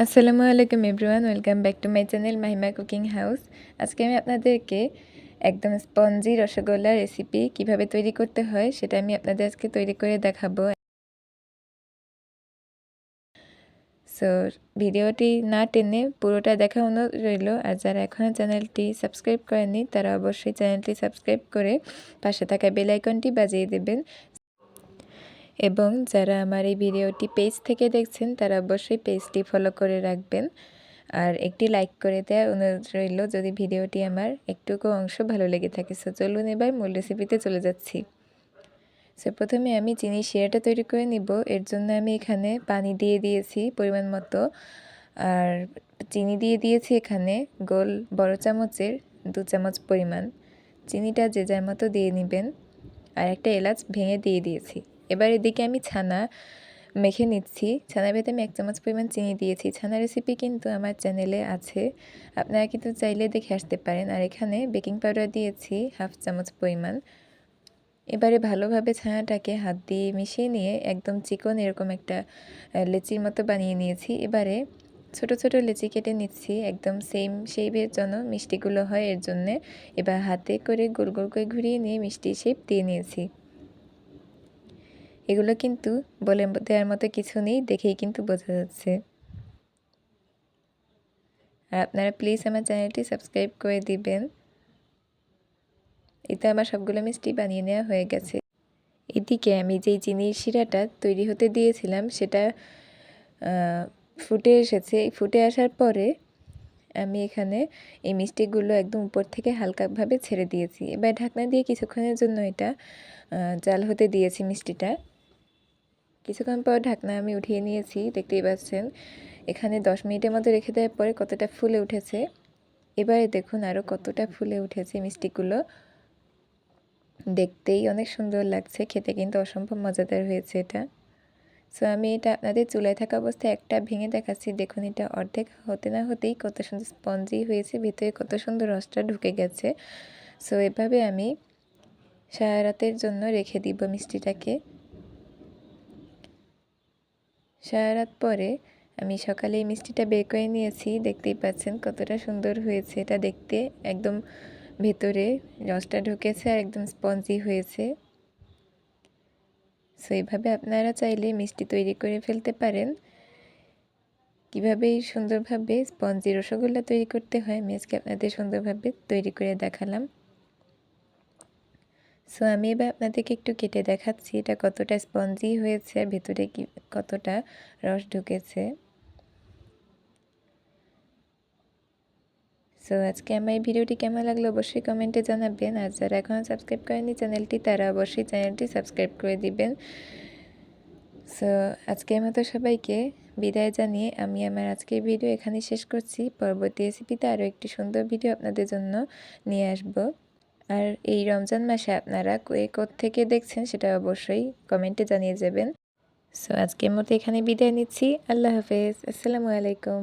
আসসালামু আলাইকুম everyone, welcome back to my channel Mahima cooking house. আজকে আমি আপনাদেরকে একদম স্পঞ্জি রসগোল্লা রেসিপি কিভাবে তৈরি করতে হয় সেটা আমি আপনাদের আজকে তৈরি করে দেখাবো। সো ভিডিওটি না টেনে পুরোটা দেখা অনুরোধ রইল। আর যারা এখনও চ্যানেলটি সাবস্ক্রাইব করেননি তারা অবশ্যই চ্যানেলটি সাবস্ক্রাইব করে পাশে থাকা বেল আইকনটি বাজিয়ে দেবেন। এবং যারা আমার এই ভিডিওটি পেজ থেকে দেখছেন তারা অবশ্যই পেজটি ফলো করে রাখবেন আর একটি লাইক করে দেওয়ার অনুরোধ রইল যদি ভিডিওটি আমার একটুকু অংশ ভালো লেগে থাকে। সো চলুন এবার মূল রেসিপিতে চলে যাচ্ছি। সো প্রথমে আমি চিনি শিরাটা তৈরি করে নিব। এর জন্য আমি এখানে পানি দিয়ে দিয়েছি পরিমাণ মতো, আর চিনি দিয়ে দিয়েছি এখানে গোল বড় চামচের 2 চামচ পরিমাণ। চিনিটা যে যার মতো দিয়ে নেবেন, আর একটা এলাচ ভেঙে দিয়ে দিয়েছি। এবার এদিকে আমি ছানা মেখে নিচ্ছি। ছানার ভেতরে আমি 1 চামচ পরিমাণ চিনি দিয়েছি। ছানা রেসিপি কিন্তু আমার চ্যানেলে আছে, আপনারা কিন্তু চাইলে দেখে আসতে পারেন। আর এখানে বেকিং পাউডার দিয়েছি 1/2 চামচ পরিমাণ। এবারে ভালোভাবে ছানাটাকে হাত দিয়ে মিশিয়ে নিয়ে একদম চিকন এরকম একটা লেচির মতো বানিয়ে নিয়েছি। এবারে ছোট ছোট লেচি কেটে নিচ্ছি, একদম সেম শেপের জন্য মিষ্টিগুলো হয় এর জন্যে। এবার হাতে করে গোল গোল করে ঘুরিয়ে নিয়ে মিষ্টি শেপ দিয়ে নিয়েছি। এগুলো কিন্তু বলে দেওয়ার মতো কিছু নেই, দেখেই কিন্তু বোঝা যাচ্ছে। আর আপনারা প্লিজ আমার চ্যানেলটি সাবস্ক্রাইব করে দিবেন। এতে আমার সবগুলো মিষ্টি বানিয়ে নেওয়া হয়ে গেছে। এদিকে আমি যেই চিনির শিরাটা তৈরি হতে দিয়েছিলাম সেটা ফুটে এসেছে। ফুটে আসার পরে আমি এখানে এই মিষ্টিগুলো একদম উপর থেকে হালকাভাবে ছেড়ে দিয়েছি। এবার ঢাকনা দিয়ে কিছুক্ষণের জন্য এটা জাল হতে দিয়েছি মিষ্টিটা। কিছুক্ষণ পর ঢাকনা আমি উঠিয়ে নিয়েছি, দেখতেই পাচ্ছেন। এখানে 10 মিনিটের মতো রেখে দেওয়ার পরে কতটা ফুলে উঠেছে। এবারে দেখুন আরও কতটা ফুলে উঠেছে মিষ্টিগুলো। দেখতেই অনেক সুন্দর লাগছে, খেতে কিন্তু অসম্ভব মজাদার হয়েছে এটা। সো আমি এটা আপনাদের চুলায় থাকা অবস্থায় একটা ভেঙে দেখাচ্ছি। দেখুন এটা অর্ধেক হতে না হতেই কত সুন্দর স্পঞ্জি হয়েছে, ভিতরে কত সুন্দর রসটা ঢুকে গেছে। সো এভাবে আমি সারা রাতের জন্য রেখে দিব মিষ্টিটাকে। সারা রাত পরে আমি সকালে এই মিষ্টিটা বের করে নিয়েছি। দেখতেই পাচ্ছেন কতটা সুন্দর হয়েছে এটা দেখতে, একদম ভেতরে রসটা ঢুকেছে আর একদম স্পঞ্জি হয়েছে। সো এইভাবে আপনারা চাইলে মিষ্টি তৈরি করে ফেলতে পারেন। কীভাবে সুন্দরভাবে স্পঞ্জি রসগোল্লা তৈরি করতে হয় আমি আজকে আপনাদের সুন্দরভাবে তৈরি করে দেখালাম। সো আমি এবার আপনাদেরকে একটু কেটে দেখাচ্ছি এটা কতটা স্পঞ্জি হয়েছে আর ভেতরে কতটা রস ঢুকেছে। সো আজকে আমার এই ভিডিওটি কেমন লাগলো অবশ্যই কমেন্টে জানাবেন। আর যারা এখনও সাবস্ক্রাইব করেনি চ্যানেলটি তারা অবশ্যই চ্যানেলটি সাবস্ক্রাইব করে দিবেন। সো আজকের মতো সবাইকে বিদায় জানিয়ে আমি আমার আজকের ভিডিও এখানেই শেষ করছি। পরবর্তী রেসিপিতে আরও একটি সুন্দর ভিডিও আপনাদের জন্য নিয়ে আসব। আর এই রমজান মাসে আপনারা থেকে দেখছেন সেটা অবশ্যই কমেন্টে জানিয়ে যাবেন। সো আজকের মতো এখানে বিদায় নিচ্ছি। আল্লাহ হাফেজ, আসসালামু আলাইকুম।